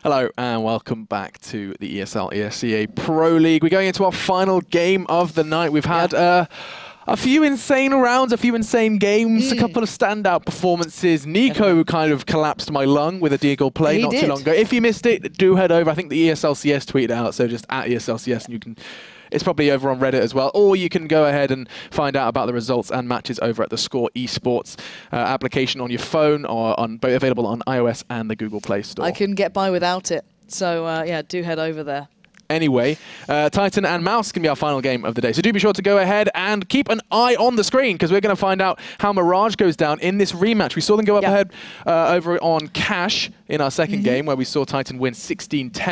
Hello and welcome back to the ESL ESEA Pro League. We're going into our final game of the night. We've had a few insane rounds, a few insane games, a couple of standout performances. Nico kind of collapsed my lung with a deagle play not too long ago. If you missed it, do head over. I think the ESLCS tweeted out, so just at ESLCS, and you can. It's probably over on Reddit as well, or you can go ahead and find out about the results and matches over at the Score Esports application on your phone, or available on iOS and the Google Play Store. I couldn't get by without it, so yeah, do head over there. Anyway, Titan and Mouse can be our final game of the day, so do be sure to go ahead and keep an eye on the screen, because we're going to find out how Mirage goes down in this rematch. We saw them go up ahead over on Cash in our second game, where we saw Titan win 16-10,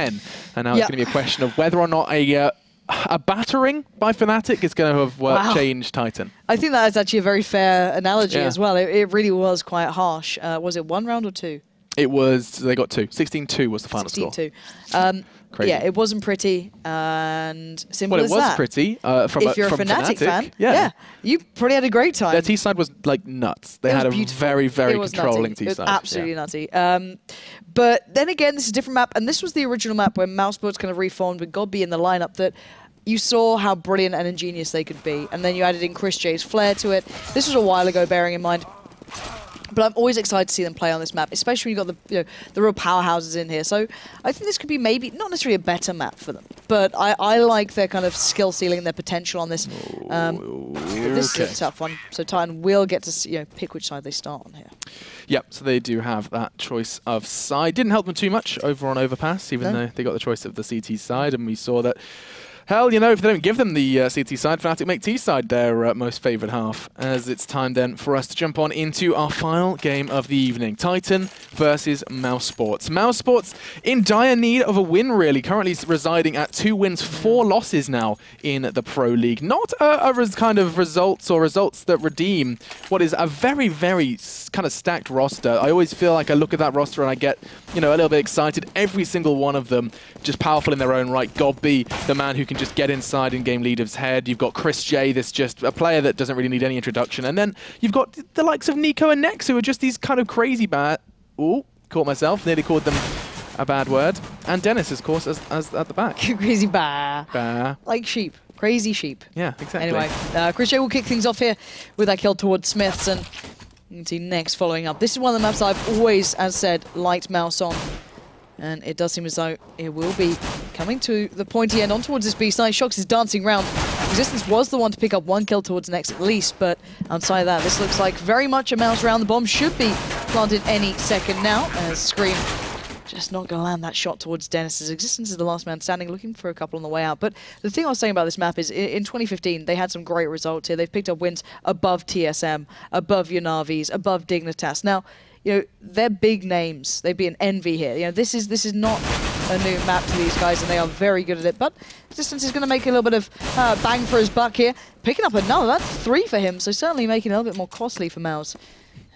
and now it's going to be a question of whether or not a battering by Fnatic is going to have changed Titan. I think that is actually a very fair analogy as well. It really was quite harsh. Was it 1 round or 2? It was, they got 2. 16-2 was the final score. 16-2. Yeah, it wasn't pretty, and simple as that. Well, it was pretty from if you're a Fnatic fan. Yeah, you probably had a great time. Their T-side was like nuts. They had a very, very controlling T-side. It was absolutely nutty. But then again, this is a different map, and this was the original map where mousesports kind of reformed with Godby in the lineup that you saw how brilliant and ingenious they could be, and then you added in Chris J's flair to it. This was a while ago, bearing in mind. But I'm always excited to see them play on this map, especially when you've got the real powerhouses in here. So I think this could be maybe not necessarily a better map for them, but I like their kind of skill ceiling, their potential on this. This is a tough one, so Titan will get to pick which side they start on here. Yep, so they do have that choice of side. Didn't help them too much over on Overpass, even though they got the choice of the CT side, and we saw that. Hell, if they don't give them the CT side, Fnatic make T side their most favoured half. As it's time then for us to jump on into our final game of the evening. Titan versus mousesports. mousesports in dire need of a win, really. Currently residing at 2 wins, 4 losses now in the Pro League. Not a kind of results that redeem what is a very, very kind of stacked roster. I always feel like I look at that roster and I get, a little bit excited. Every single one of them just powerful in their own right. Godby, the man who can just get inside in game leader's head. You've got Chris J, this just a player that doesn't really need any introduction. And then you've got the likes of Nico and Nex, who are just these kind of crazy bad. Ooh, caught myself. Nearly called them a bad word. And Dennis, of course, as at the back. Crazy bah. Like sheep. Crazy sheep. Yeah, exactly. Anyway, Chris J will kick things off here with that kill towards Smiths. And you can see Nex following up. This is one of the maps I've always, as said, liked Mouse on. And it does seem as though it will be coming to the pointy end on towards this B side. Shox is dancing around. Existence was the one to pick up 1 kill towards Nex at least, but outside of that, this looks like very much a Mouse round. The bomb should be planted any second now, as Scream just not going to land that shot towards Dennis's. Existence is the last man standing, looking for a couple on the way out. But the thing I was saying about this map is, in 2015, they had some great results here. They've picked up wins above TSM, above Yanavis, above Dignitas. Now, they're big names. They'd be an envy here. This is not a new map to these guys, and they are very good at it. But Existence is going to make a little bit of bang for his buck here. Picking up another, that's 3 for him, so certainly making it a little bit more costly for Mouse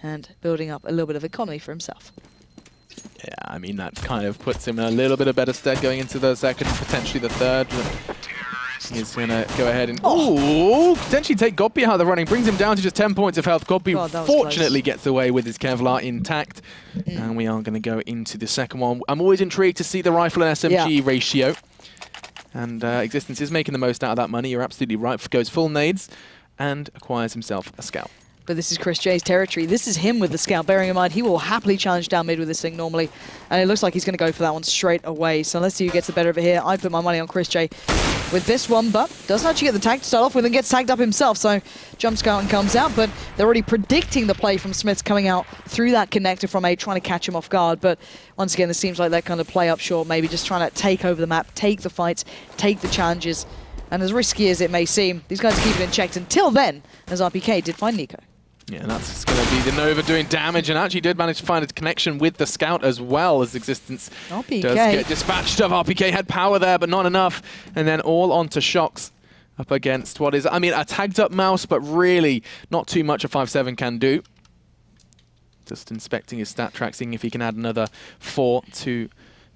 and building up a little bit of economy for himself. Yeah, I mean, that kind of puts him in a little bit of better stead going into the second, potentially the third. He's going to go ahead and potentially take Godby out of the running. Brings him down to just 10 points of health. Godby fortunately gets away with his Kevlar intact. And we are going to go into the second one. I'm always intrigued to see the rifle and SMG ratio. And Existence is making the most out of that money. You're absolutely right. Goes full nades and acquires himself a scout. But this is Chris J's territory. This is him with the scout, bearing in mind he will happily challenge down mid with this thing normally. And it looks like he's going to go for that one straight away. So let's see who gets the better of it here. I put my money on Chris J with this one, but doesn't actually get the tag to start off with and gets tagged up himself. So jump scout and comes out, but they're already predicting the play from Smiths coming out through that connector from A, trying to catch him off guard. But once again, this seems like that kind of play up short, maybe just trying to take over the map, take the fights, take the challenges. And as risky as it may seem, these guys keep it in check until then, as RPK did find Nico. Yeah, and that's going to be the Nova doing damage, and actually did manage to find a connection with the scout as well, as Existence does get dispatched of. RPK had power there, but not enough. And then all onto Shox up against what is, a tagged up Mouse, but really not too much a 5-7 can do. Just inspecting his stat track, seeing if he can add another 4 to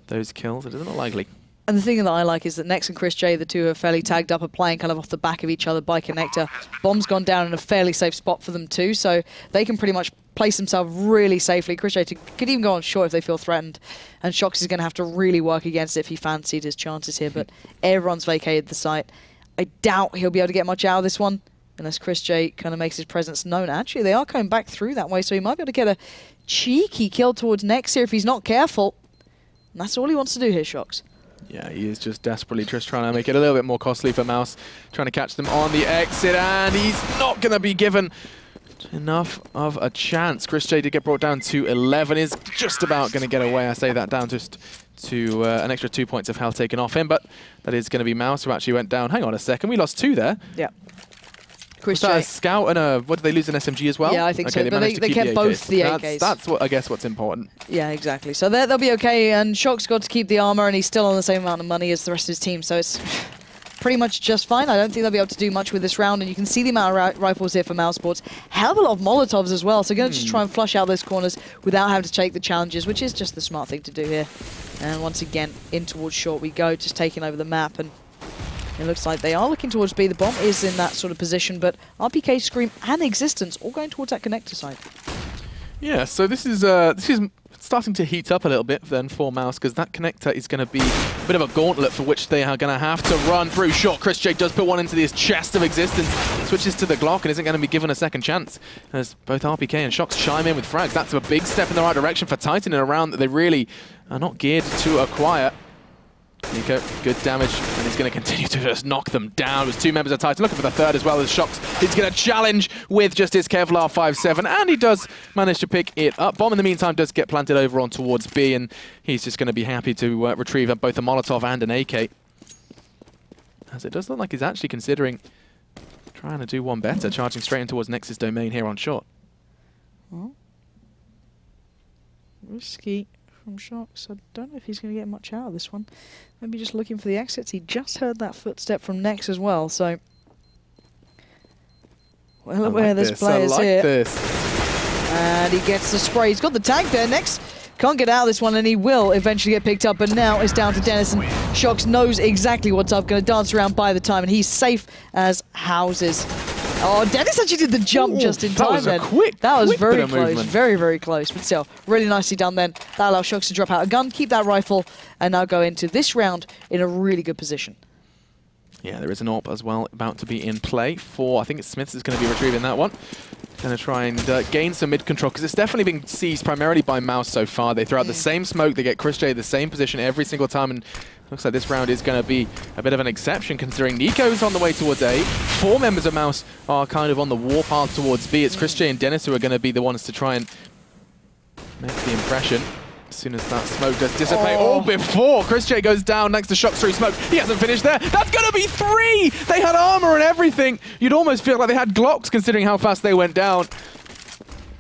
those kills. It doesn't look likely. And the thing that I like is that Nex and Chris J, the two are fairly tagged up, are playing kind of off the back of each other by connector. Bomb's gone down in a fairly safe spot for them too, so they can pretty much place themselves really safely. Chris J could even go on short if they feel threatened, and Shox is going to have to really work against it if he fancied his chances here, but everyone's vacated the site. I doubt he'll be able to get much out of this one, unless Chris J kind of makes his presence known. Actually, they are coming back through that way, so he might be able to get a cheeky kill towards Nex here if he's not careful. And that's all he wants to do here, Shox. Yeah, he is just desperately just trying to make it a little bit more costly for Mouse, trying to catch them on the exit, and he's not going to be given enough of a chance. Chris J did get brought down to 11, is just about going to get away. I say that down just to an extra 2 points of health taken off him, but that is going to be Mouse who actually went down. Hang on a second, we lost 2 there. Yeah. Chris J. J. A scout and a, what did they lose, an SMG as well? Yeah, I think okay, so, but they kept both the AKs. That's what, I guess, what's important. Yeah, exactly. So they'll be okay, and Shox got to keep the armor, and he's still on the same amount of money as the rest of his team, so it's pretty much just fine. I don't think they'll be able to do much with this round, and you can see the amount of rifles here for mousesports. Hell of a lot of Molotovs as well, so going to just try and flush out those corners without having to take the challenges, which is just the smart thing to do here. And once again, in towards short we go, just taking over the map, and it looks like they are looking towards B. The bomb is in that sort of position, but RPK, Scream, and Existence all going towards that connector side. Yeah, so this is starting to heat up a little bit then for Mouse, because that connector is going to be a bit of a gauntlet for which they are going to have to run through. Short, Chris J does put one into this chest of Existence, switches to the Glock and isn't going to be given a second chance, as both RPK and Shox chime in with frags. That's a big step in the right direction for Titan in a round that they really are not geared to acquire. Nico, good damage, and he's going to continue to just knock them down. There's 2 members of Titan looking for the third as well as Shox. He's going to challenge with just his Kevlar 5-7, and he does manage to pick it up. Bomb, in the meantime, does get planted over on towards B, and he's just going to be happy to retrieve both a Molotov and an AK. As it does look like he's actually considering trying to do one better, charging straight in towards Nexus domain here on short. Well, risky from Shox. I don't know if he's going to get much out of this one. Maybe just looking for the exits. He just heard that footstep from Nex as well, so well aware this player's here. This. And he gets the spray. He's got the tag there. Nex can't get out of this one, and he will eventually get picked up, but now it's down to Dennis, and Shox knows exactly what's up, going to dance around by the time, and he's safe as houses. Oh, Dennis actually did the jump just in time then. That was very close, very, very close. But still, really nicely done then. That allows Shox to drop out a gun, keep that rifle, and now go into this round in a really good position. Yeah, there is an AWP as well about to be in play for, I think it's Smiths is going to be retrieving that one. Going to try and gain some mid-control, because it's definitely been seized primarily by Mouse so far. They throw out the same smoke, they get Chris J the same position every single time, and looks like this round is going to be a bit of an exception, considering Nico's on the way towards A. 4 members of Mouse are kind of on the warpath towards B. It's Chris J and Dennis who are going to be the ones to try and make the impression. As soon as that smoke does dissipate, before Chris J goes down next to Shox through smoke, he hasn't finished there. That's going to be 3! They had armor and everything. You'd almost feel like they had Glocks considering how fast they went down.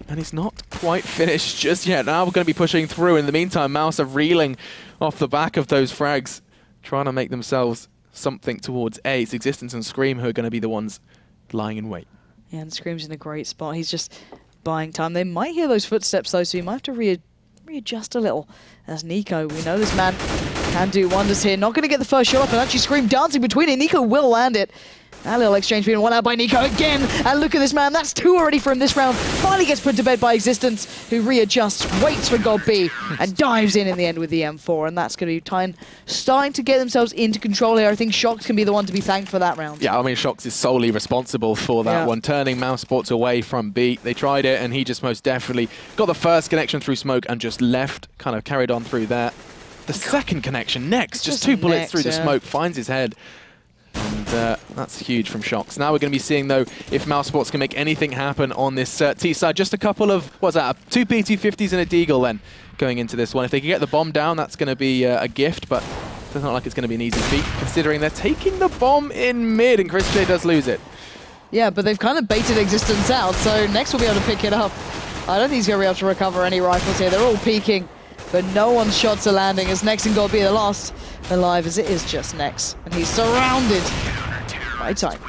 And he's not quite finished just yet. Now we're going to be pushing through. In the meantime, Mouse are reeling off the back of those frags, trying to make themselves something towards A. It's Existence and Scream who are going to be the ones lying in wait. Yeah, and Scream's in a great spot. He's just buying time. They might hear those footsteps though, so you might have to readjust a little. As Nico, we know this man can do wonders here. Not going to get the first shot off, and actually Scream dancing between it. Nico will land it. That little exchange being one out by Nico again. And look at this man. That's 2 already for him this round. Finally gets put to bed by Existence, who readjusts, waits for God B, and dives in the end with the M4. And that's going to be Titan starting to get themselves into control here. I think Shox can be the one to be thanked for that round. Yeah, I mean, Shox is solely responsible for that one, turning mousesports away from B. They tried it, and he just most definitely got the first connection through smoke and just left, kind of carried on through there. The second connection, next, just 2 bullets through the smoke, finds his head. And that's huge from Shox. Now we're going to be seeing, though, if mousesports can make anything happen on this T side. Just a couple of, what's that, 2 PT-50s and a Deagle then going into this one. If they can get the bomb down, that's going to be a gift, but it doesn't look like it's going to be an easy feat, considering they're taking the bomb in mid, and Chris J does lose it. Yeah, but they've kind of baited Existence out, so Nex will be able to pick it up. I don't think he's going to be able to recover any rifles here. They're all peeking, but no one's shots are landing, as Nex and God be the last alive, as it is just Nex, and he's surrounded by Titan.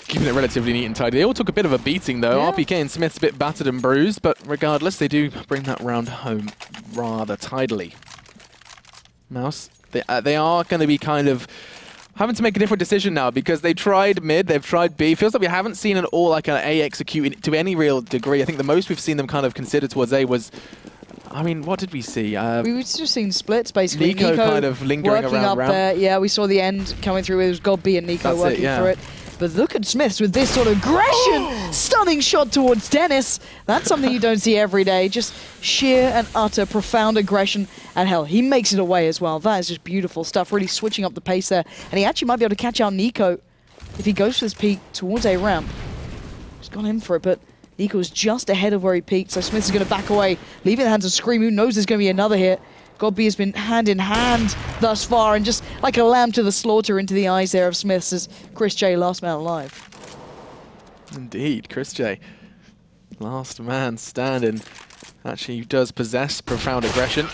Keeping it relatively neat and tidy. They all took a bit of a beating, though. Yeah. RPK and Smith's a bit battered and bruised, but regardless, they do bring that round home rather tidily. Mouse They are going to be kind of having to make a different decision now because they tried mid, they've tried B. Feels like we haven't seen an all like an A execute to any real degree. I think the most we've seen them kind of consider towards A was, I mean, what did we see? We've just seen splits basically. Nico kind of lingering working around up there. Yeah, we saw the end coming through. It was God B and Nico working through it. But look at Smiths with this sort of aggression. Stunning shot towards Dennis. That's something you don't see every day. Just sheer and utter profound aggression. And hell, he makes it away as well. That is just beautiful stuff. Really switching up the pace there. And he actually might be able to catch out Nico if he goes for this peak towards A ramp. He's gone in for it, but Nico's just ahead of where he peaked. So Smiths is going to back away, leaving the hands of Scream. Who knows there's going to be another hit. God B has been hand in hand thus far, and just like a lamb to the slaughter into the eyes there of Smiths as Chris J last man alive. Indeed, Chris J, last man standing, actually does possess profound aggression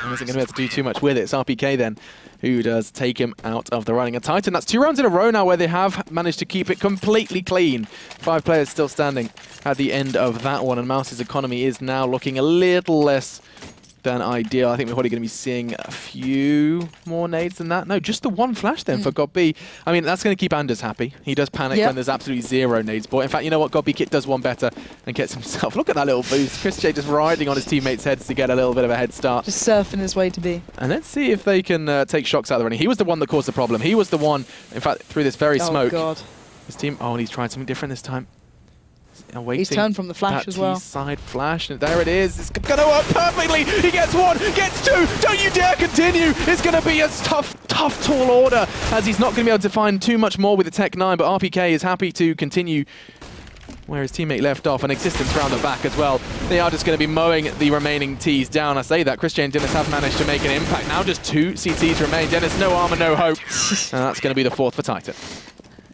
and isn't going to be able to do too much with it. It's RPK then who does take him out of the running. And Titan, that's 2 rounds in a row now where they have managed to keep it completely clean. 5 players still standing at the end of that one, and Mouse's economy is now looking a little less than ideal. I think we're probably going to be seeing a few more nades than that. No, just the one flash then for God B. I mean, that's going to keep Anders happy. He does panic when there's absolutely 0 nades. But in fact, you know what? God B Kit does one better and gets himself. Look at that little boost. Chris J just riding on his teammates' heads to get a little bit of a head start. Just surfing his way to B. And let's see if they can take Shox out of the running. He was the one that caused the problem. He was the one, in fact, through this very smoke. Oh, God. His team, oh, and he's tried something different this time. He's turned from the flash as well. Side flash, and there it is. It's going to work perfectly. He gets 1, gets 2. Don't you dare continue. It's going to be a tough, tall order, as he's not going to be able to find too much more with the Tech 9, but RPK is happy to continue where his teammate left off, and Existence round the back as well. They are just going to be mowing the remaining Ts down. I say that, Chris J and Dennis have managed to make an impact. Now just 2 CTs remain. Dennis, no armor, no hope. And that's going to be the 4th for Titan.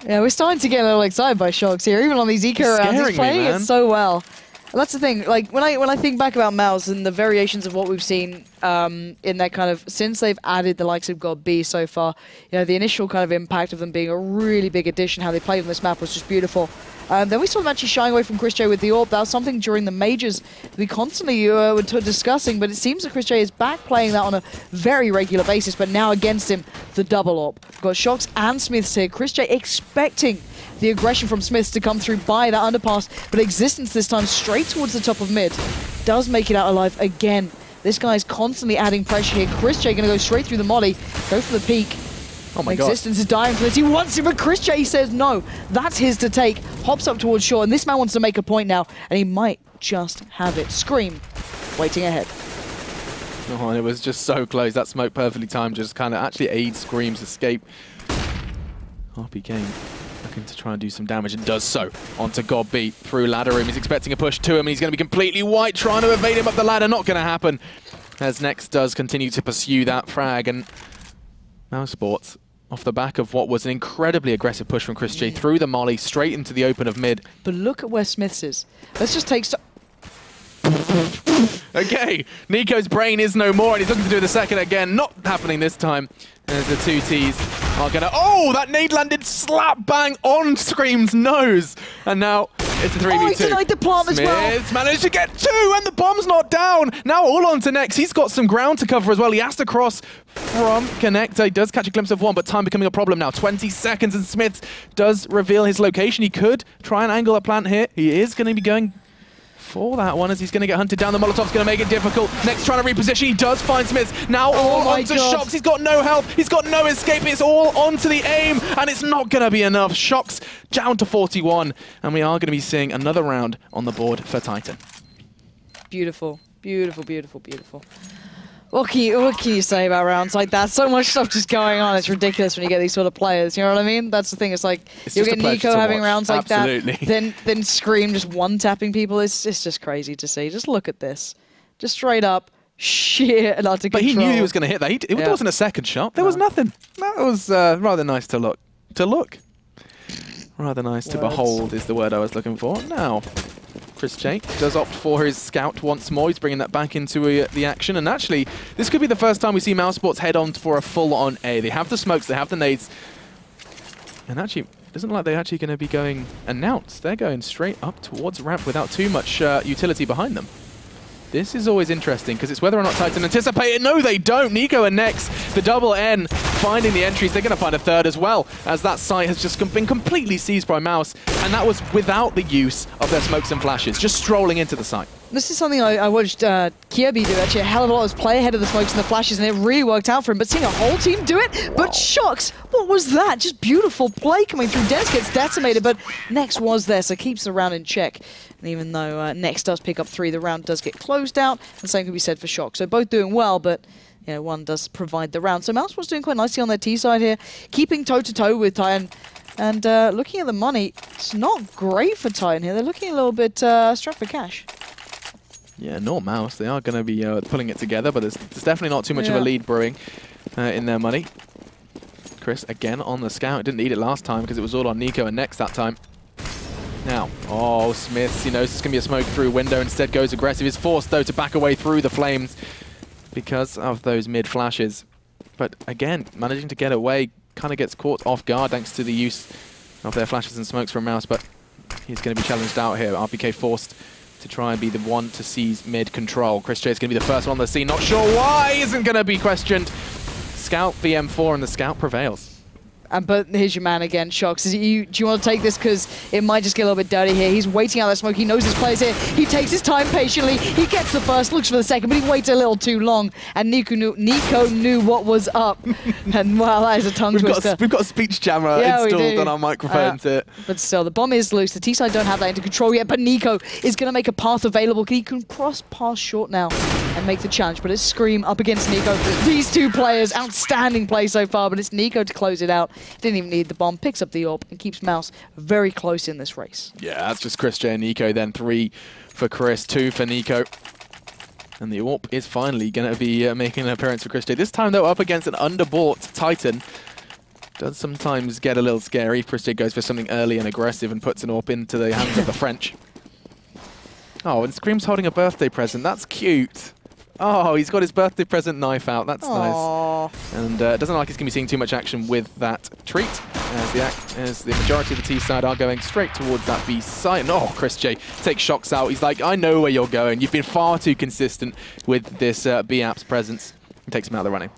Yeah, we're starting to get a little excited by Shox here, even on these eco rounds. He's playing it so well. And that's the thing, like, when I think back about Mouse and the variations of what we've seen in that kind of, since they've added the likes of God B so far, you know, the initial kind of impact of them being a really big addition, how they played on this map was just beautiful. Then we saw them actually shying away from Chris J with the AWP. That was something during the majors that we constantly were discussing, but it seems that Chris J is back playing that on a very regular basis, but now against him, the double AWP. We've got Shox and Smiths here. Chris J expecting the aggression from Smiths to come through by that underpass, but Existence this time straight towards the top of mid. Does make it out alive again. This guy's constantly adding pressure here. Chris J going to go straight through the molly, go for the peak. Oh my God. Existence is dying for this. He wants it, but Chris J says no. That's his to take. Hops up towards shore, and this man wants to make a point now, and he might just have it. Scream, waiting ahead. Oh, and it was just so close. That smoke perfectly timed, just kind of actually aids Scream's escape. RPK looking to try and do some damage, and does so onto God B through ladder room. He's expecting a push to him, and he's going to be completely white, trying to evade him up the ladder. Not going to happen, as Next does continue to pursue that frag, and mousesports, off the back of what was an incredibly aggressive push from Chris J through the molly, straight into the open of mid. But look at where Smiths is. Let's just take... Okay, Nico's brain is no more, and he's looking to do the second again. Not happening this time, as the 2 Ts are going to... Oh, that nade landed slap bang on Scream's nose. And now it's a 3v2. Oh, he denied the plant as well. Smiths managed to get 2, and the bomb's not down. Now all on to Next. He's got some ground to cover as well. He has to cross from Connector. He does catch a glimpse of 1, but time becoming a problem now. 20 seconds, and Smiths does reveal his location. He could try and angle a plant here. He is going to be going for that one, as he's going to get hunted down. The Molotov's going to make it difficult. Next trying to reposition. He does find Smiths. Now all onto Shox. He's got no health. He's got no escape. It's all onto the aim, and it's not going to be enough. Shox down to 41, and we are going to be seeing another round on the board for Titan. Beautiful, beautiful, beautiful, beautiful. What can you say about rounds like that? So much stuff just going on. It's ridiculous when you get these sort of players. You know what I mean? That's the thing. It's like you'll get Nico having rounds like that. Then Scream just one-tapping people. It's just crazy to see. Just look at this. Just straight up sheer and utter control. But he knew he was going to hit that. It wasn't a second shot. There was nothing. That was rather nice to look. Rather nice to behold is the word I was looking for. Now, Chris J does opt for his scout once more. He's bringing that back into the action. And actually, this could be the first time we see mousesports head on for a full-on A. They have the smokes, they have the nades. And actually, it doesn't look like they're actually going to be going announced. They're going straight up towards ramp without too much utility behind them. This is always interesting, because it's whether or not Titan anticipate it. No, they don't. Nico and Nex The double N finding the entries. They're going to find a third as well, as that site has just been completely seized by Mouse, and that was without the use of their smokes and flashes, just strolling into the site. This is something I watched Kirby do, actually, a hell of a lot. Was play ahead of the smokes and the flashes, and it really worked out for him. But seeing a whole team do it, but Shox, what was that? Just beautiful play coming through. Dennis gets decimated, but Nex was there, so keeps the round in check. And even though Nex does pick up 3, the round does get closed out, and same can be said for Shox. So both doing well, but you know, one does provide the round. So mousesports doing quite nicely on their T side here, keeping toe-to-toe with Titan. And looking at the money, it's not great for Titan here. They're looking a little bit strapped for cash. Yeah, nor Mouse. They are going to be pulling it together, but there's definitely not too much of a lead brewing in their money. Chris, again, on the scout. Didn't need it last time because it was all on Nico and Nex that time. Now, oh, Smiths, he knows it's going to be a smoke through window. Instead goes aggressive. He's forced, though, to back away through the flames because of those mid flashes. But again, managing to get away, kind of gets caught off guard thanks to the use of their flashes and smokes from Mouse, but he's going to be challenged out here. RPK forced to try and be the one to seize mid control. Chris J is going to be the first one on the scene. Not sure why, isn't going to be questioned. Scout VM4 and the Scout prevails. But here's your man again, Shox. Do you want to take this? Because it might just get a little bit dirty here. He's waiting out that smoke. He knows his player's here. He takes his time patiently. He gets the first, looks for the second, but he waits a little too long. And Nico knew what was up. And wow, that is a tongue twister. We've got a speech jammer installed on our microphone. But still, the bomb is loose. The T-side don't have that into control yet, but Nico is going to make a path available. He can cross past short now and make the challenge, but it's Scream up against Nico. These two players, outstanding play so far, but it's Nico to close it out. Didn't even need the bomb, picks up the AWP and keeps Mouse very close in this race. Yeah, that's just Chris J and Nico then. 3 for Chris, 2 for Nico. And the AWP is finally going to be making an appearance for Chris J. This time, though, up against an underbought Titan. Does sometimes get a little scary. Chris J goes for something early and aggressive and puts an AWP into the hands of the French. Oh, and Scream's holding a birthday present. That's cute. Oh, he's got his birthday present knife out. That's nice. And it doesn't look like he's going to be seeing too much action with that treat, as the majority of the T side are going straight towards that B side. Oh, Chris J takes Shox out. He's like, I know where you're going. You've been far too consistent with this B app's presence. He takes him out of the running.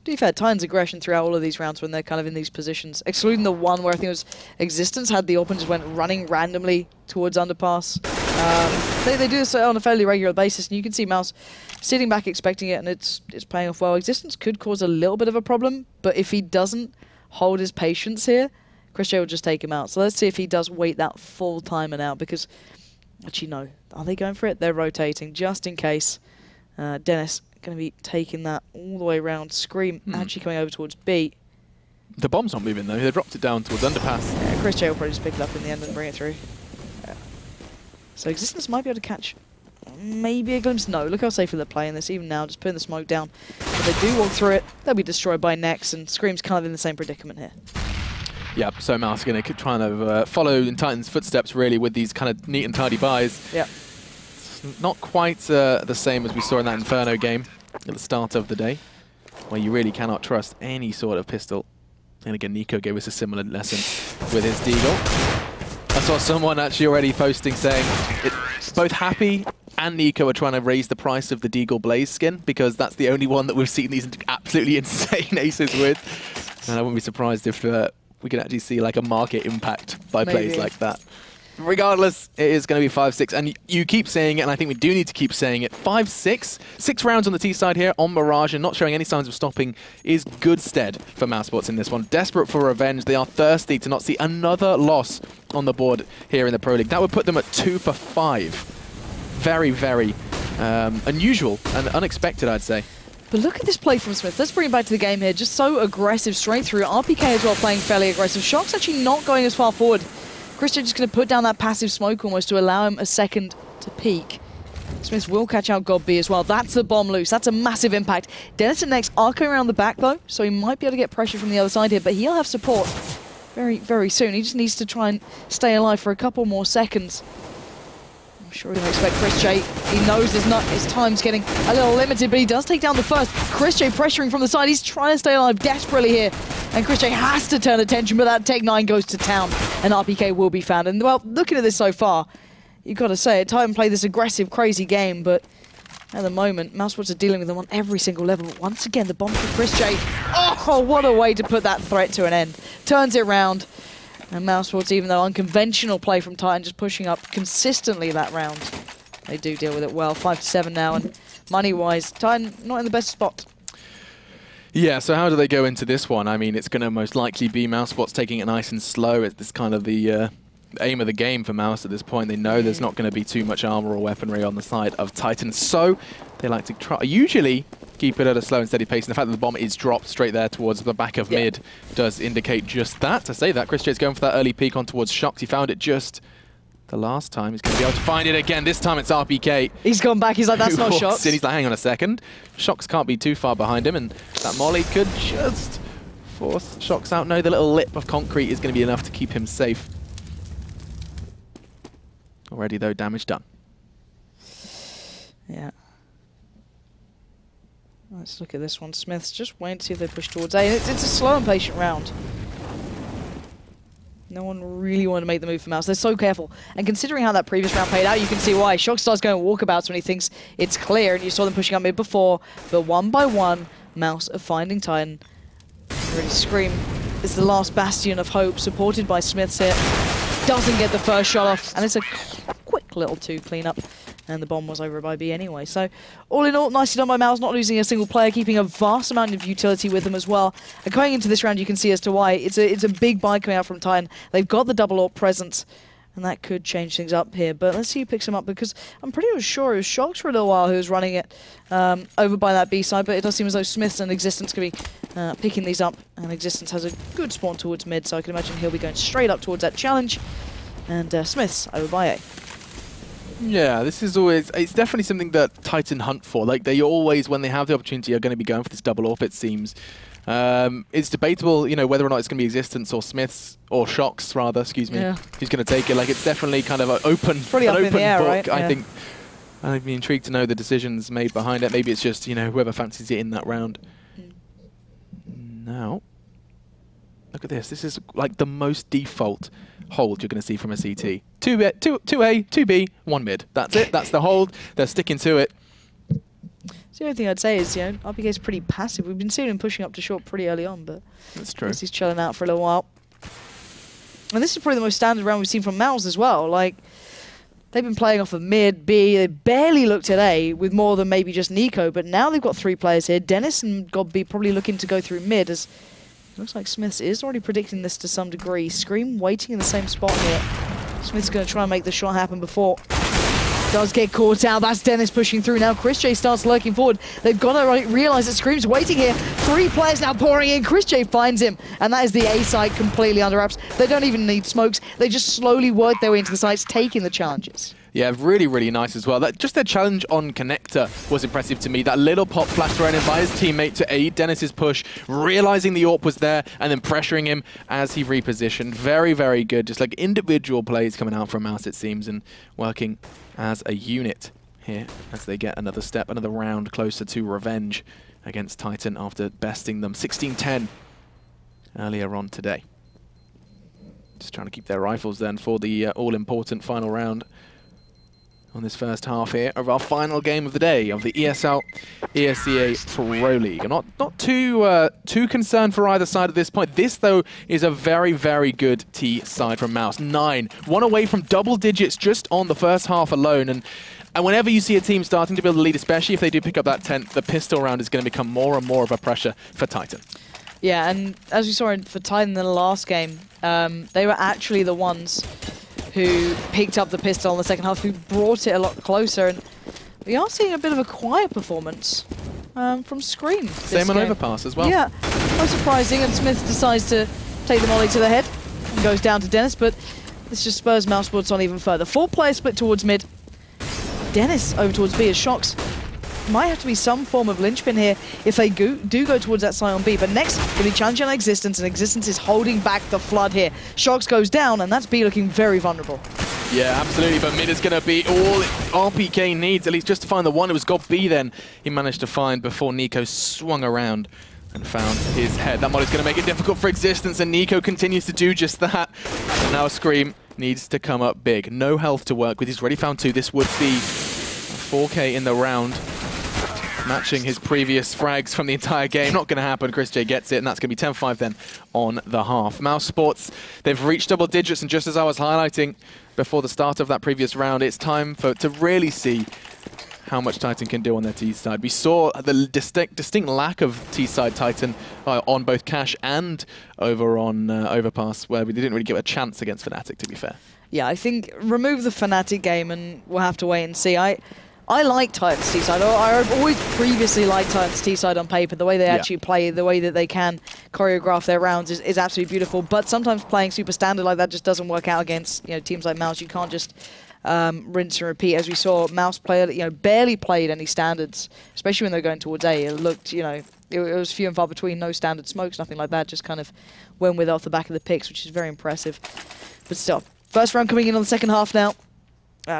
You've had Titan's aggression throughout all of these rounds when they're kind of in these positions, excluding the one where I think it was Existence had the AWP and just went running randomly towards underpass. They do this on a fairly regular basis, and you can see Mouse sitting back expecting it, and it's paying off well. Existence could cause a little bit of a problem, but if he doesn't hold his patience here, Chris J will just take him out. So let's see if he does wait that full time and out, because actually no, are they going for it? They're rotating just in case. Dennis going to be taking that all the way around. Scream actually coming over towards B. The bomb's not moving though. They dropped it down towards underpass. Yeah, Chris J will probably just pick it up in the end and bring it through. Yeah. So Existence might be able to catch maybe a glimpse. No, look how safely they're playing this. Even now, just putting the smoke down. If they do walk through it, they'll be destroyed by Nex, and Scream's kind of in the same predicament here. Yep, so Mouse going to try and follow in Titan's footsteps really with these kind of neat and tidy buys. Yep. Not quite the same as we saw in that Inferno game at the start of the day, where you really cannot trust any sort of pistol. And again, Nico gave us a similar lesson with his Deagle. I saw someone actually already posting saying both Happy and Nico are trying to raise the price of the Deagle Blaze skin, because that's the only one that we've seen these absolutely insane aces with. And I wouldn't be surprised if we could actually see like a market impact by plays like that. Regardless, it is going to be 5-6, and you keep saying it, and I think we do need to keep saying it. 5-6, 6 rounds on the T side here on Mirage, and not showing any signs of stopping is good stead for mousesports in this one. Desperate for revenge, they are thirsty to not see another loss on the board here in the Pro League. That would put them at 2 for 5. Very, very unusual and unexpected, I'd say. But look at this play from Smith. Let's bring it back to the game here. Just so aggressive straight through. RPK as well playing fairly aggressive. Shox actually not going as far forward. Christian just going to put down that passive smoke almost to allow him a second to peek. Smith will catch out God B as well. That's the bomb loose. That's a massive impact. Dennis and Nex are coming around the back though, so he might be able to get pressure from the other side here, but he'll have support very, very soon. He just needs to try and stay alive for a couple more seconds. I'm sure he'll expect Chris J. He knows his time's getting a little limited, but he does take down the first. Chris J pressuring from the side. He's trying to stay alive desperately here. And Chris J has to turn attention, but that Tech 9 goes to town, and RPK will be found. And, well, looking at this so far, you've got to say it. Titan played this aggressive, crazy game, but At the moment, mousesports are dealing with them on every single level. But once again, the bomb from Chris J. Oh, what a way to put that threat to an end. Turns it around. And mousesports, even though unconventional play from Titan, just pushing up consistently that round. They do deal with it well. 5-7 now, and money-wise, Titan not in the best spot. Yeah, so how do they go into this one? I mean, it's going to most likely be mousesports taking it nice and slow. It's kind of the aim of the game for Mouse at this point. They know there's not going to be too much armor or weaponry on the side of Titan, so they like to try usually keep it at a slow and steady pace. And the fact that the bomb is dropped straight there towards the back of mid does indicate just that. I say that Chris J's going for that early peek on towards Shox. He found it just the last time. He's going to be able to find it again. This time it's RPK. He's gone back. He's like, that's not Shox. And he's like, hang on a second. Shox can't be too far behind him, and that molly could just force Shox out. No, the little lip of concrete is going to be enough to keep him safe. Already, though, damage done. Yeah. Let's look at this one. Smiths just waiting to see if they push towards A. It's a slow and patient round. No one really wanted to make the move for Mouse. They're so careful. And considering how that previous round played out, you can see why. Shox starts going walkabouts when he thinks it's clear, and you saw them pushing up mid before. But one by one, Mouse are finding Titan. Really, Scream is the last bastion of hope, supported by Smiths here. Doesn't get the first shot off, and it's a quick little 2 cleanup. And the bomb was over by B anyway. So, all in all, nicely done by Mouse, not losing a single player, keeping a vast amount of utility with them as well. And going into this round, you can see as to why. It's a big buy coming out from Titan. They've got the double AWP presence, and that could change things up here. But let's see who picks him up, because I'm pretty sure it was Shox for a little while who was running it over by that B side, but it does seem as though Smiths and Existence could be picking these up, and Existence has a good spawn towards mid, so I can imagine he'll be going straight up towards that challenge. And Smiths over by A. Yeah, this is always, it's definitely something that Titan hunt for. Like, they always, when they have the opportunity, are going to be going for this double AWP, it seems. It's debatable, you know, whether or not it's going to be Existence or Smiths, or Shox, rather, excuse me, who's going to take it. Like, it's definitely kind of an open, pretty up in the air, book. Right? I think I'd be intrigued to know the decisions made behind it. Maybe it's just, you know, whoever fancies it in that round. Now, look at this. This is like the most default hold you're going to see from a CT. 2A, 2B, 1 mid. That's it. That's the hold. They're sticking to it. So the only thing I'd say is, you know, RPK is pretty passive. We've been seeing him pushing up to short pretty early on, but that's true. He's chilling out for a little while. And this is probably the most standard round we've seen from Mouse as well. Like, they've been playing off of mid, B. They barely looked at A with more than maybe just Nico, but now they've got 3 players here. Dennis and God-B probably looking to go through mid, as it looks like Smiths is already predicting this to some degree. Scream waiting in the same spot here. Smith's going to try and make the shot happen before. Does get caught out. That's Dennis pushing through now. Chris J starts lurking forward. They've got to realise that Scream's waiting here. 3 players now pouring in. Chris J finds him. And that is the A site completely under wraps. They don't even need smokes. They just slowly work their way into the sites, taking the challenges. Yeah, really, really nice as well. Just their challenge on Connector was impressive to me. That little pop flash thrown in by his teammate to aid Dennis's push, realizing the AWP was there, and then pressuring him as he repositioned. Very, very good. Just like individual plays coming out from Mouse, it seems, and working as a unit here as they get another step, another round closer to revenge against Titan after besting them 16-10 earlier on today. Just trying to keep their rifles then for the all-important final round on this first half here of our final game of the day of the ESEA Pro League. I'm not too concerned for either side at this point. This, though, is a very, very good T side from Mouse. 9, 1 away from double digits just on the first half alone. And whenever you see a team starting to build a lead, especially if they do pick up that 10th, the pistol round is going to become more and more of a pressure for Titan. Yeah, and as we saw for Titan in the last game, they were actually the ones who picked up the pistol in the second half, who brought it a lot closer. And we are seeing a bit of a quiet performance from Scream. Same on overpass as well. Yeah, not surprising. And Smith decides to take the molly to the head and goes down to Dennis, but this just spurs mousesports on even further. 4 players split towards mid. Dennis over towards B as Shox. Might have to be some form of linchpin here if they do go towards that side on B. But next, going to be challenging on Existence, and Existence is holding back the flood here. Shox goes down, and that's B looking very vulnerable. Yeah, absolutely, but mid is going to be all RPK needs, at least just to find the one. It was God-B then he managed to find before Nico swung around and found his head. That mod is going to make it difficult for Existence, and Nico continues to do just that. And now Scream needs to come up big. No health to work with. He's already found 2. This would be 4K in the round. matching his previous frags from the entire game. Not going to happen. Chris J gets it, and that's going to be 10-5 then on the half. mousesports, they've reached double digits, and just as I was highlighting before the start of that previous round, it's time to really see how much Titan can do on their T side. We saw the distinct lack of T side Titan on both Cash and over on Overpass, where we didn't really give a chance against Fnatic, to be fair. Yeah, I think remove the Fnatic game and we'll have to wait and see. I like Titan's T side. I've always previously liked Titan's T side on paper. The way they actually play, the way that they can choreograph their rounds is absolutely beautiful. But sometimes playing super standard like that just doesn't work out against teams like Mouse. You can't just rinse and repeat. As we saw, Mouse play, barely played any standards, especially when they're going towards A. It looked, it was few and far between. No standard smokes, nothing like that. Just kind of went with off the back of the picks, which is very impressive. But still, first round coming in on the second half now.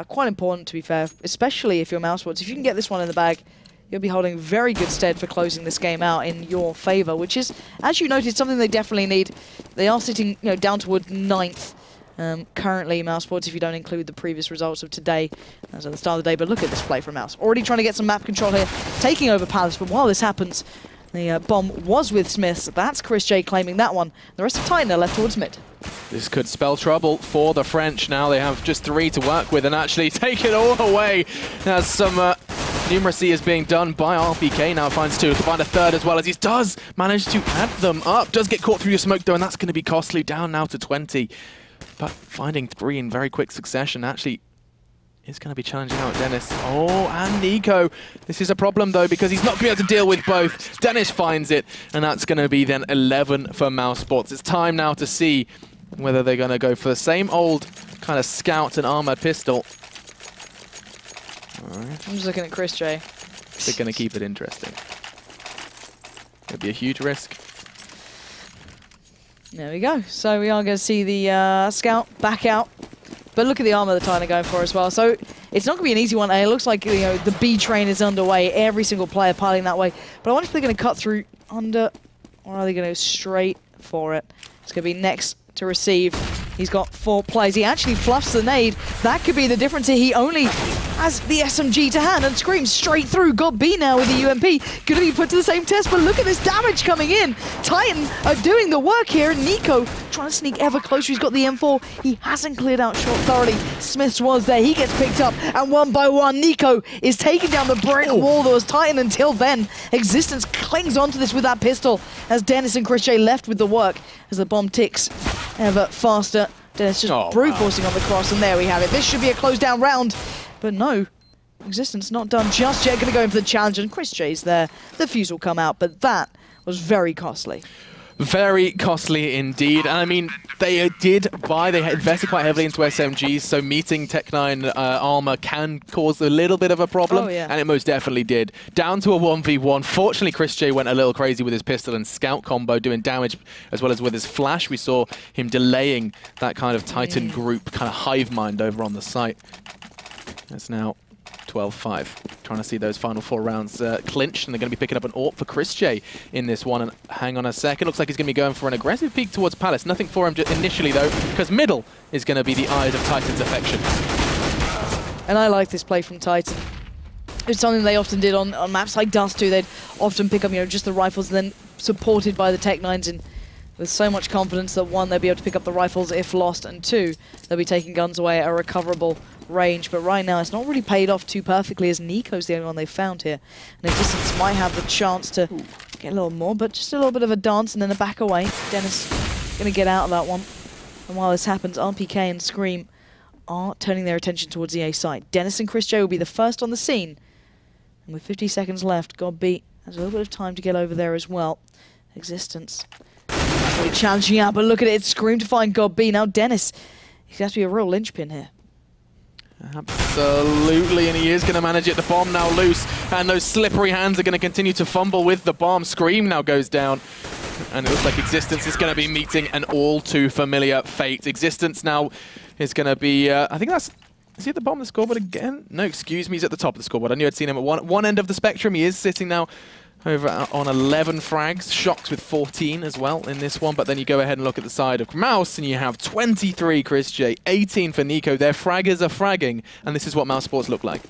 Quite important, to be fair, especially if you're mousesports. If you can get this one in the bag, you'll be holding very good stead for closing this game out in your favor, which is, as you noted, something they definitely need. They are sitting, down toward 9th. Currently, mousesports, if you don't include the previous results of today, as at the start of the day. But look at this play from Mouse. Already trying to get some map control here, taking over Palace. But while this happens, the bomb was with Smiths. That's Chris J claiming that one. The rest of Titan are left towards mid. This could spell trouble for the French. Now they have just 3 to work with and actually take it all away. There's some numeracy is being done by RPK. Now finds 2, to find a third as well, as he does manage to add them up. Does get caught through your smoke though, and that's going to be costly. Down now to 20. But finding 3 in very quick succession actually is going to be challenging out Dennis. Oh, and Nico. This is a problem, though, because he's not going to be able to deal with both. Dennis finds it, and that's going to be then 11 for mousesports. It's time now to see whether they're going to go for the same old kind of scout and armored pistol. All right. I'm just looking at Chris J. They're going to keep it interesting. It'd be a huge risk. There we go. So we are going to see the scout back out. But look at the armor the Titan are going for as well. So it's not going to be an easy one. It looks like the B train is underway. Every single player piling that way. But I wonder if they're going to cut through under, or are they going to go straight for it? It's going to be next to receive. He's got 4 plays. He actually fluffs the nade. That could be the difference here. He only has the SMG to hand and screams straight through. Got B now with the UMP. Going to be put to the same test, but look at this damage coming in. Titan are doing the work here. Nico trying to sneak ever closer. He's got the M4. He hasn't cleared out short thoroughly. Smiths was there. He gets picked up, and one by one, Nico is taking down the brick wall that was Titan until then. Existence clings onto this with that pistol as Dennis and Chris J left with the work as the bomb ticks ever faster. Dennis just brute forcing on the cross, and there we have it. This should be a closed down round, but no. Existence not done just yet. Going to go in for the challenge, and Chris J's there. The fuse will come out, but that was very costly. Very costly indeed. And I mean, they invested quite heavily into SMGs, so meeting Tech9 armor can cause a little bit of a problem, and it most definitely did. Down to a 1v1. Fortunately, Chris J went a little crazy with his pistol and scout combo, doing damage as well as with his flash. We saw him delaying that kind of Titan group, kind of hive mind over on the site. It's now 12-5. Trying to see those final 4 rounds clinched, and they're going to be picking up an AWP for Chris J in this one. And hang on a second, looks like he's going to be going for an aggressive peek towards Palace. Nothing for him initially, though, because middle is going to be the eyes of Titan's affection. And I like this play from Titan. It's something they often did on maps like Dust 2. They'd often pick up, just the rifles, and then supported by the Tech9s in with so much confidence that 1, they'll be able to pick up the rifles if lost, and 2, they'll be taking guns away at a recoverable range. But right now, it's not really paid off too perfectly, as Nico's the only one they've found here. And Existence might have the chance to get a little more, but just a little bit of a dance and then a back away. Dennis going to get out of that one. And while this happens, RPK and Scream are turning their attention towards the A side. Dennis and Chris J will be the first on the scene. And with 50 seconds left, Godbeat has a little bit of time to get over there as well. Existence really challenging out, but look at it. It's Scream to find Godbeat. Now Dennis, he's got to be a real linchpin here. Absolutely, and he is going to manage it. The bomb now loose, and those slippery hands are going to continue to fumble with the bomb. Scream now goes down, and it looks like Existence is going to be meeting an all too familiar fate. Existence now is going to be, I think that's, is he at the bottom of the scoreboard again? No, excuse me, he's at the top of the scoreboard. I knew I'd seen him at one end of the spectrum. He is sitting now over on 11 frags. Shox with 14 as well in this one. But then you go ahead and look at the side of Mouse, and you have 23 Chris J, 18 for Nico. Their fraggers are fragging, and this is what mousesports look like.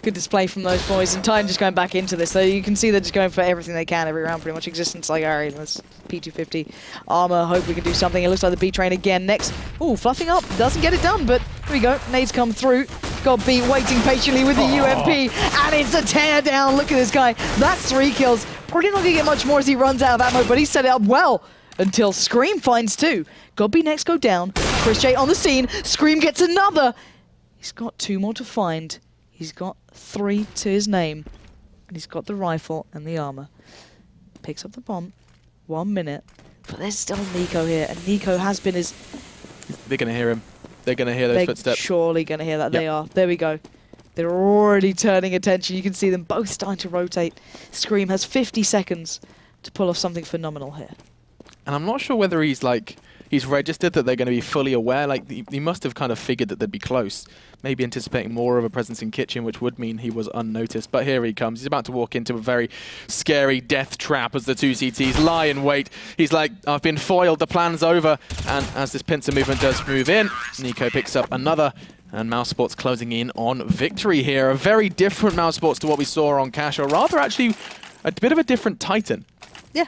Good display from those boys, and Titan just going back into this. So you can see they're just going for everything they can every round, pretty much. Existence like Ari, let's P250 armor. Hope we can do something. It looks like the B train again next. Ooh, fluffing up, doesn't get it done, but here we go. Nades come through. Got B waiting patiently with the UMP, and it's a tear down. Look at this guy. That's 3 kills. Probably not gonna get much more as he runs out of ammo, but he set it up well until Scream finds 2. God B next go down. Chris J on the scene. Scream gets another. He's got 2 more to find. He's got 3 to his name, and he's got the rifle and the armor. Picks up the bomb. 1 minute, but there's still Nico here, and Nico has been his... They're going to hear him. They're going to hear those footsteps. They're surely going to hear that. Yep. They are. There we go. They're already turning attention. You can see them both starting to rotate. Scream has 50 seconds to pull off something phenomenal here. And I'm not sure whether he's registered that they're going to be fully aware. Like, he must have kind of figured that they'd be close. Maybe anticipating more of a presence in kitchen, which would mean he was unnoticed. But here he comes. He's about to walk into a very scary death trap as the 2 CTs lie in wait. He's like, I've been foiled, the plan's over. And as this pincer movement does move in, Nico picks up another. And mousesports closing in on victory here. A very different mousesports to what we saw on Cash, or rather actually a bit of a different Titan. Yeah,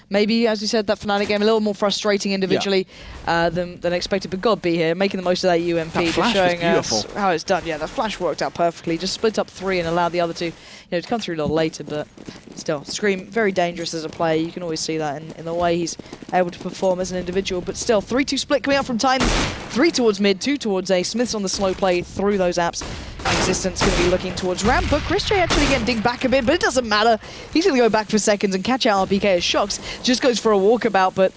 maybe, as you said, that Fnatic game a little more frustrating individually than expected, but God be here, making the most of that UMP, that just showing us how it's done. Yeah, the flash worked out perfectly, just split up 3 and allowed the other 2 to come through a little later, but still, Scream, very dangerous as a player. You can always see that in the way he's able to perform as an individual, but still, 3-2 split coming out from Titan, 3 towards mid, 2 towards A. Smith's on the slow play through those apps. Existence going to be looking towards ramp, but Chris J actually getting dinged back a bit, but it doesn't matter. He's going to go back for seconds and catch out RPK as Shocks. Just goes for a walkabout, but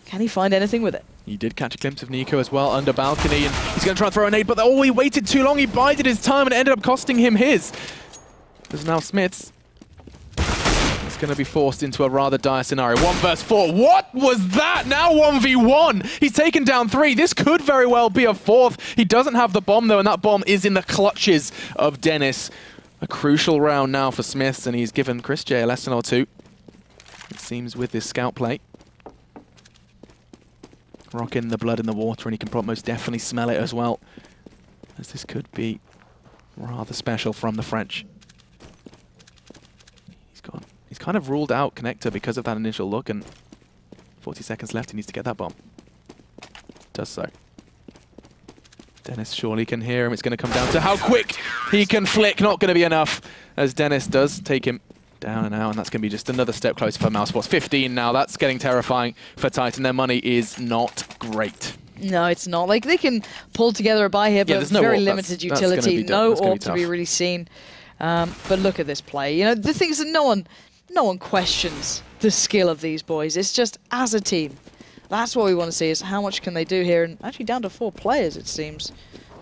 can he find anything with it? He did catch a glimpse of Nico as well under balcony, and he's going to try and throw a nade, but he waited too long. He bided his time, and it ended up costing him his. There's now Smiths. It's going to be forced into a rather dire scenario. 1 versus 4. What was that? Now 1v1. He's taken down 3. This could very well be a 4th. He doesn't have the bomb, though, and that bomb is in the clutches of Dennis. A crucial round now for Smiths, and he's given Chris J a lesson or 2. It seems with this scout play. Rocking the blood in the water, and he can most definitely smell it as well. As this could be rather special from the French. He's kind of ruled out Connector because of that initial look, and 40 seconds left, he needs to get that bomb. Does so. Dennis surely can hear him. It's going to come down to how quick he can flick. Not going to be enough, as Dennis does take him down and out, and that's going to be just another step closer for mousesports. 15 now. That's getting terrifying for Titan. Their money is not great. No, it's not. Like, they can pull together a buy here, but there's no very AWP. limited utility. No AWP to be really seen. But look at this play. You know, the thing is that no one questions the skill of these boys. It's just as a team. That's what we want to see, is how much can they do here. And actually down to 4 players, it seems.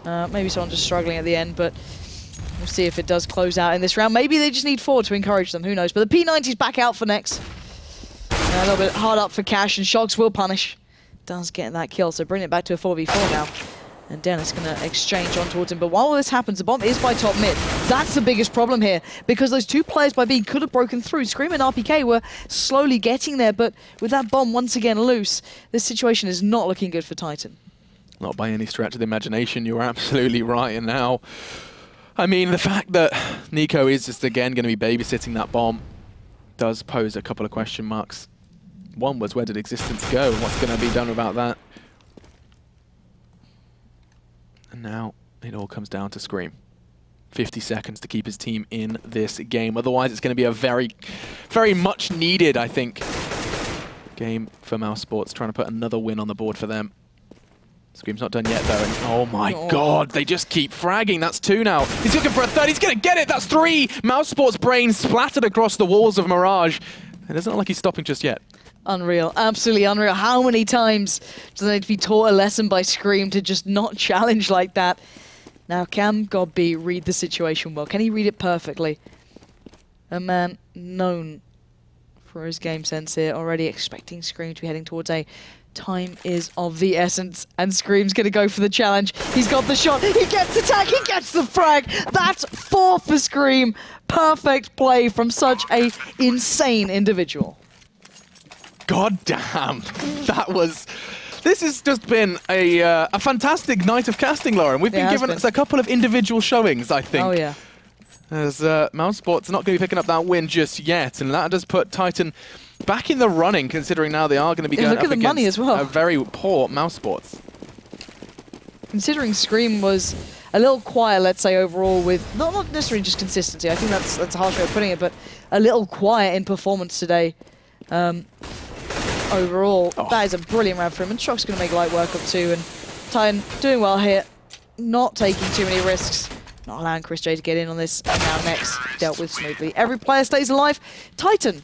Maybe someone just struggling at the end, but we'll see if it does close out in this round. Maybe they just need 4 to encourage them. Who knows? But the P90's back out for next. A little bit hard up for Cash, and Shocks will punish. Does get that kill, so bring it back to a 4v4 now. And Dennis going to exchange on towards him. But while this happens, the bomb is by top mid. That's the biggest problem here, because those 2 players by B could have broken through. Scream and RPK were slowly getting there, but with that bomb once again loose, this situation is not looking good for Titan. Not by any stretch of the imagination. You're absolutely right. And now, I mean, the fact that Nico is just again going to be babysitting that bomb does pose a couple of question marks. One was, where did Existence go? What's going to be done about that? And now it all comes down to Scream. 50 seconds to keep his team in this game. Otherwise, it's going to be a very, very much needed, I think, game for mousesports, trying to put another win on the board for them. Scream's not done yet, though. And oh my god, they just keep fragging. That's 2 now. He's looking for a 3rd. He's going to get it. That's 3. mousesports brains splattered across the walls of Mirage. It doesn't look like he's stopping just yet. Unreal, absolutely unreal. How many times do they need to be taught a lesson by Scream to just not challenge like that? Now, can God B read the situation well? Can he read it perfectly? A man known for his game sense here, already expecting Scream to be heading towards A. Time is of the essence, and Scream's going to go for the challenge. He's got the shot, he gets the tag, he gets the frag. That's 4 for Scream. Perfect play from such a insane individual. God damn, that was... This has just been a fantastic night of casting, Lauren. We've been given us a couple of individual showings, I think. Oh, yeah. as mousesports are not going to be picking up that win just yet, and that does put Titan back in the running, considering now they are going to be going up against money as well. A very poor mousesports. Considering Scream was a little quiet, let's say, overall, with not necessarily just consistency. I think that's a harsh way of putting it, but a little quiet in performance today. Overall, that is a brilliant round for him, and Shock's going to make light work of 2, and Titan doing well here, not taking too many risks, not allowing Chris J to get in on this, and now next dealt with smoothly. Every player stays alive. Titan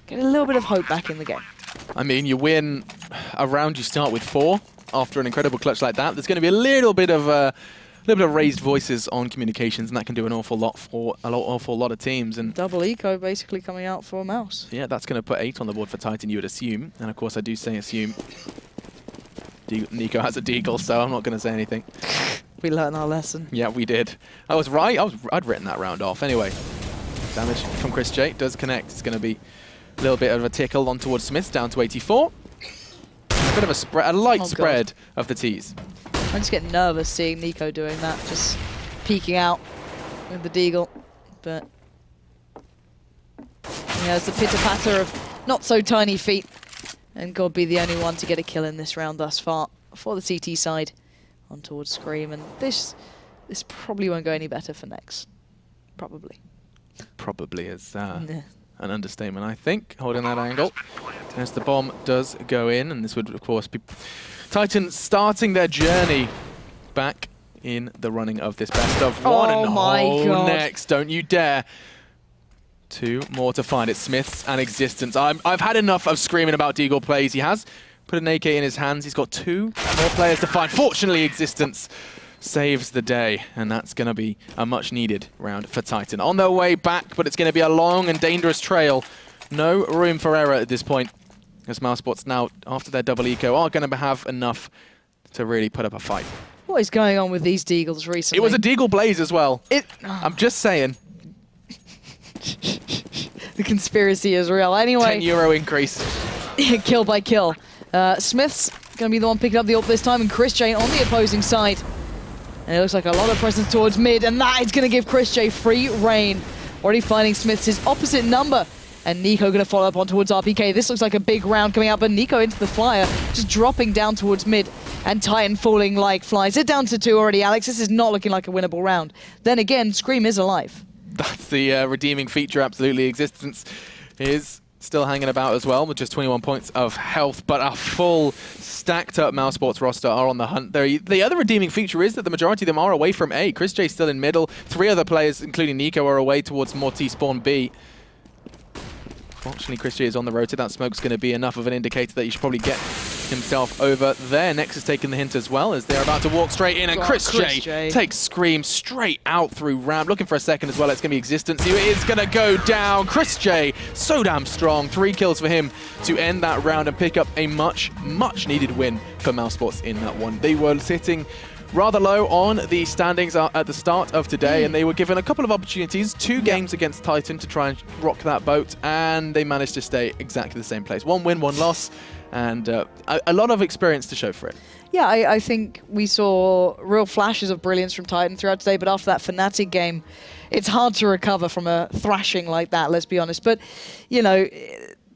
get a little bit of hope back in the game. I mean, you win a round, you start with 4 after an incredible clutch like that. There's going to be a little bit of raised voices on communications, and that can do an awful lot for awful lot of teams. And double eco basically coming out for Mouse. Yeah, that's going to put 8 on the board for Titan, you would assume. And of course, I do say assume. Nico has a deagle, so I'm not going to say anything. We learned our lesson. Yeah, we did. I was right. I'd written that round off. Anyway, damage from Chris J does connect. It's going to be a little bit of a tickle on towards Smith, down to 84. A bit of a spread, a light spread of the T's. I just get nervous seeing Nico doing that, just peeking out with the deagle. But yeah, it's the pitter-patter of not so tiny feet. And God be the only one to get a kill in this round thus far for the CT side on towards Scream. And this probably won't go any better for Nex. Probably. Probably is an understatement, I think, holding that angle. As the bomb does go in, and this would, of course, be Titan starting their journey back in the running of this best of one. Oh my God. Next, don't you dare. 2 more to find. It's Smith's and Existence. I've had enough of screaming about deagle plays. He has put an AK in his hands. He's got 2 more players to find. Fortunately, Existence saves the day, and that's going to be a much-needed round for Titan. On their way back, but it's going to be a long and dangerous trail. No room for error at this point, as mousesports now, after their double eco, are going to have enough to really put up a fight. What is going on with these deagles recently? It was a deagle blaze as well. I'm just saying. The conspiracy is real. Anyway, €10 increase. Kill by kill. Smith's going to be the one picking up the ult this time, and Chris J on the opposing side. And it looks like a lot of presence towards mid, and that is going to give Chris J free reign. Already finding Smith's his opposite number. And Nico going to follow up on towards RPK. This looks like a big round coming out, but Nico into the flyer, just dropping down towards mid. And Titan falling like flies. They're down to 2 already, Alex. This is not looking like a winnable round. Then again, Scream is alive. That's the redeeming feature, absolutely. Existence is still hanging about as well with just 21 points of health, but a full stacked up mousesports roster are on the hunt there. The other redeeming feature is that the majority of them are away from A. Chris J's still in middle. 3 other players, including Nico, are away towards more T-spawn B. Fortunately, Chris J is on the road to that. Smoke's going to be enough of an indicator that he should probably get himself over there. Nex has taken the hint as well, as they're about to walk straight in, and Chris J takes Scream straight out through ramp. Looking for a second as well. It's going to be Existence who is going to go down. Chris J, so damn strong. 3 kills for him to end that round and pick up a much needed win for mousesports in that one. They were sitting rather low on the standings at the start of today, and they were given a couple of opportunities, 2 games against Titan to try and rock that boat, and they managed to stay exactly the same place. 1 win, 1 loss, and a lot of experience to show for it. Yeah, I think we saw real flashes of brilliance from Titan throughout today, but after that Fnatic game, it's hard to recover from a thrashing like that, let's be honest. But, you know,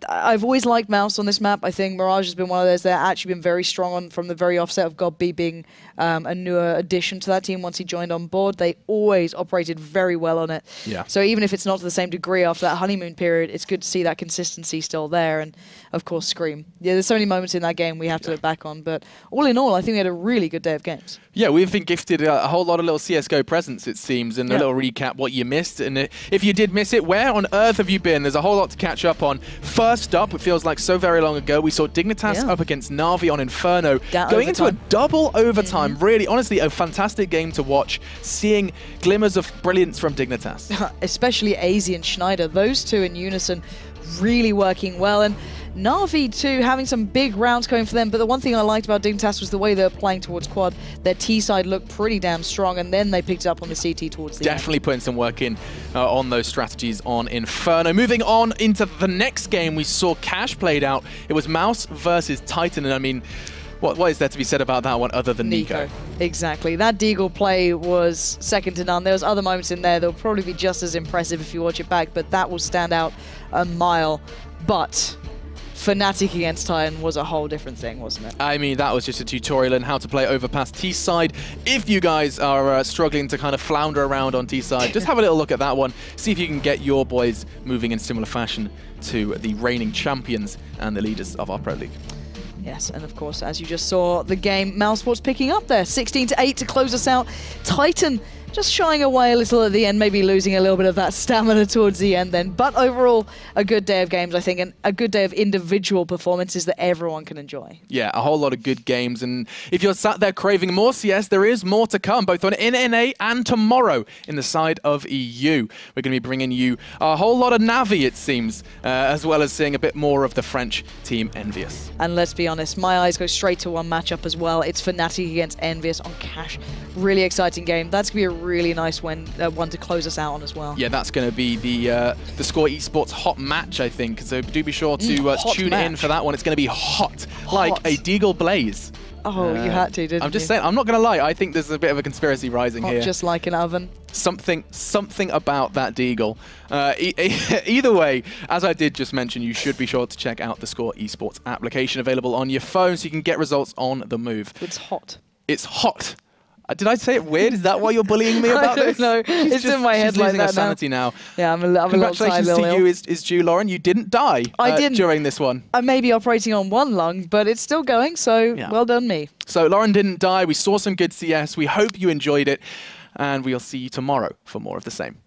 I've always liked Mouse on this map. I think Mirage has been one of those that actually been very strong on from the very offset of God B being a newer addition to that team once he joined on board. They always operated very well on it. Yeah. So even if it's not to the same degree after that honeymoon period, it's good to see that consistency still there. And of course, Scream. Yeah, there's so many moments in that game we have to look back on. But all in all, I think we had a really good day of games. Yeah, we've been gifted a whole lot of little CSGO presents, it seems, and a little recap what you missed. And if you did miss it, where on earth have you been? There's a whole lot to catch up on. First up, it feels like so very long ago, we saw Dignitas up against Na'Vi on Inferno, going into a double overtime. Really, honestly, a fantastic game to watch, seeing glimmers of brilliance from Dignitas. Especially AZ and Schneider, those 2 in unison, really working well. And Na'Vi too, having some big rounds going for them, but the one thing I liked about Dignitas was the way they were playing towards quad. Their T side looked pretty damn strong, and then they picked it up on the CT towards the Definitely end. Putting some work in on those strategies on Inferno. Moving on into the next game, we saw Cash played out. It was Mouse versus Titan, and I mean, What is there to be said about that one other than Nico? Exactly. That Deagle play was second to none. There was other moments in there that will probably be just as impressive if you watch it back, but that will stand out a mile. But Fnatic against Titan was a whole different thing, wasn't it? I mean, that was just a tutorial on how to play Overpass T-side. If you guys are struggling to kind of flounder around on T-side, just have a little look at that one. See if you can get your boys moving in similar fashion to the reigning champions and the leaders of our Pro League. Yes, and of course, as you just saw, the game, mousesports picking up there. 16-8 to close us out. Titan just shying away a little at the end, maybe losing a little bit of that stamina towards the end then. But overall, a good day of games, I think, and a good day of individual performances that everyone can enjoy. Yeah, a whole lot of good games. And if you're sat there craving more CS, there is more to come, both on NA and tomorrow in the side of EU. We're going to be bringing you a whole lot of Navi, it seems, as well as seeing a bit more of the French team Envious. And let's be honest, my eyes go straight to one matchup as well. It's Fnatic against Envious on Cash. Really exciting game. That's going to be a really nice one to close us out on as well. Yeah, that's going to be the Score Esports hot match, I think. So do be sure to tune in for that one. It's going to be hot, like a Deagle Blaze. Oh, you had to, didn't you? I'm just saying, I'm not going to lie. I think there's a bit of a conspiracy rising here. Just like an oven. Something about that Deagle. Either way, as I did just mention, you should be sure to check out the Score Esports application available on your phone so you can get results on the move. It's hot. It's hot. Did I say it weird? Is that why you're bullying me about this? No, it's in my head like that her sanity now. Yeah, I'm a little Congratulations to you is due, Lauren. You didn't die during this one. I may be operating on one lung, but it's still going, so well done me. So Lauren didn't die. We saw some good CS. We hope you enjoyed it, and we'll see you tomorrow for more of the same.